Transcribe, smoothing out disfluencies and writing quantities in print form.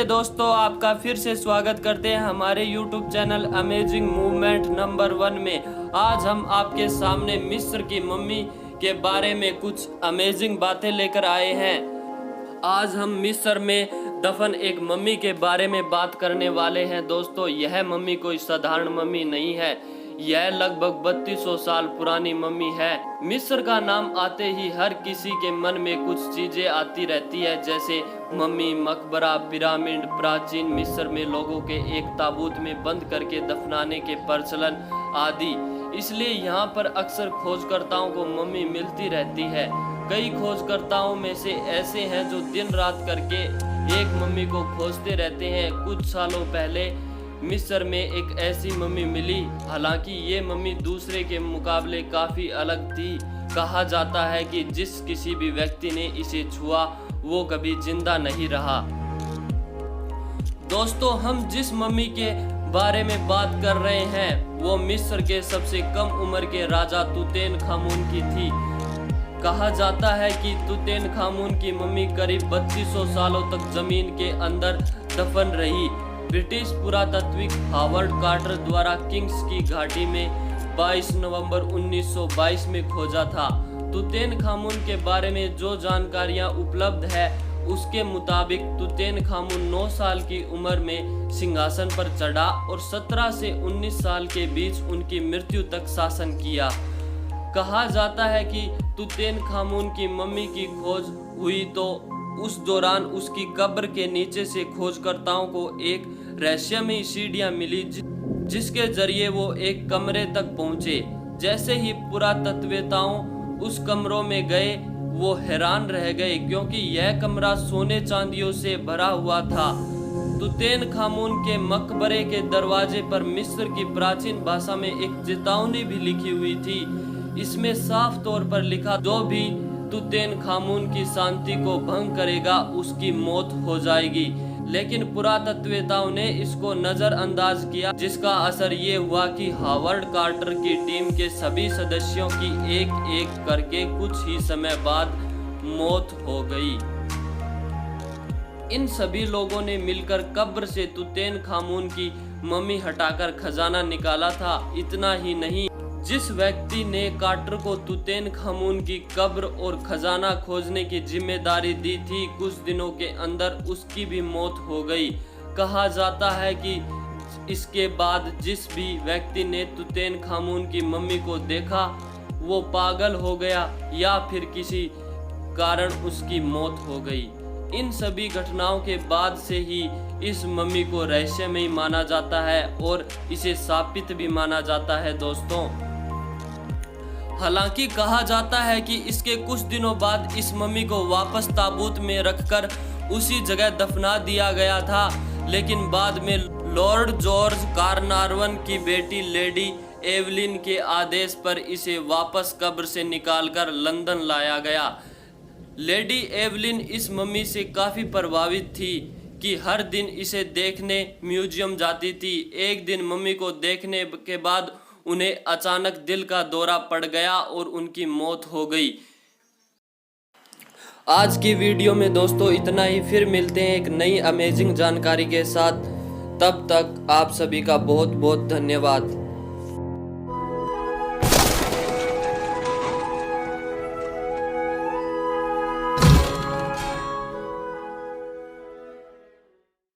चलिए दोस्तों, आपका फिर से स्वागत करते हैं हमारे YouTube channel amazing movement number 1 में। आज हम आपके सामने मिस्र की मम्मी के बारे में कुछ अमेजिंग बातें लेकर आए हैं। आज हम मिस्र में दफन एक मम्मी के बारे में बात करने वाले हैं। दोस्तों, यह मम्मी कोई साधारण मम्मी नहीं है, यह लगभग 3200 साल पुरानी मम्मी है। मिस्र का नाम आते ही हर किसी के मन में कुछ चीजें आती रहती है, जैसे मम्मी, मकबरा, पिरामिड। प्राचीन मिस्र में लोगों के एक ताबूत में बंद करके दफनाने के प्रचलन आदि, इसलिए यहाँ पर अक्सर खोजकर्ताओं को मम्मी मिलती रहती है। कई खोजकर्ताओं में से ऐसे हैं जो दिन रात करके एक मम्मी को खोजते रहते हैं। कुछ सालों पहले मिस्र में एक ऐसी मम्मी मिली, हालांकि ये मम्मी दूसरे के मुकाबले काफ़ी अलग थी। कहा जाता है कि जिस किसी भी व्यक्ति ने इसे छुआ वो कभी जिंदा नहीं रहा। दोस्तों, हम जिस मम्मी के बारे में बात कर रहे हैं वो मिस्र के सबसे कम उम्र के राजा तुतैनखामुन की थी। कहा जाता है कि तुतैनखामुन की मम्मी करीब 3200 सालों तक जमीन के अंदर दफन रही। ब्रिटिश पुरातत्विक हावर्ड कार्टर द्वारा किंग्स की घाटी में 22 नवंबर 1922 में खोजा था। तुतैनखामुन के बारे में जो जानकारियां उपलब्ध है उसके मुताबिक तुतैनखामुन 9 साल की उम्र में सिंहासन पर चढ़ा और 17 से 19 साल के बीच उनकी मृत्यु तक शासन किया। कहा जाता है कि तुतैनखामुन की मम्मी की खोज हुई तो उस दौरान उसकी कब्र के नीचे से खोजकर्ताओं को एक रहस्यमयी सीढ़ियां मिली, जिसके जरिए वो एक कमरे तक पहुंचे। जैसे ही पुरातत्ववेताओं उस कमरों में गए वो हैरान रह गए, क्योंकि यह कमरा सोने चांदियों से भरा हुआ था। तुतैनखामुन के मकबरे के दरवाजे पर मिस्र की प्राचीन भाषा में एक चेतावनी भी लिखी हुई थी। इसमें साफ तौर पर लिखा, जो भी तुतैनखामुन की शांति को भंग करेगा उसकी मौत हो जाएगी। लेकिन पुरातत्ववेताओं ने इसको नजरअंदाज किया, जिसका असर ये हुआ कि हावर्ड कार्टर की टीम के सभी सदस्यों की एक एक करके कुछ ही समय बाद मौत हो गई। इन सभी लोगों ने मिलकर कब्र से तुतैनखामुन की मम्मी हटाकर खजाना निकाला था। इतना ही नहीं, जिस व्यक्ति ने कार्टर को तुतैनखामुन की कब्र और खजाना खोजने की जिम्मेदारी दी थी, कुछ दिनों के अंदर उसकी भी मौत हो गई। कहा जाता है कि इसके बाद जिस भी व्यक्ति ने तुतैनखामुन की मम्मी को देखा वो पागल हो गया या फिर किसी कारण उसकी मौत हो गई। इन सभी घटनाओं के बाद से ही इस मम्मी को रहस्यमयी माना जाता है और इसे शापित भी माना जाता है। दोस्तों, हालांकि कहा जाता है कि इसके कुछ दिनों बाद इस मम्मी को वापस ताबूत में रखकर उसी जगह दफना दिया गया था, लेकिन बाद में लॉर्ड जॉर्ज कार्नारवन की बेटी लेडी एवलिन के आदेश पर इसे वापस कब्र से निकालकर लंदन लाया गया। लेडी एवलिन इस मम्मी से काफ़ी प्रभावित थी कि हर दिन इसे देखने म्यूजियम जाती थी। एक दिन मम्मी को देखने के बाद उन्हें अचानक दिल का दौरा पड़ गया और उनकी मौत हो गई। आज की वीडियो में दोस्तों इतना ही। फिर मिलते हैं एक नई अमेजिंग जानकारी के साथ। तब तक आप सभी का बहुत बहुत धन्यवाद।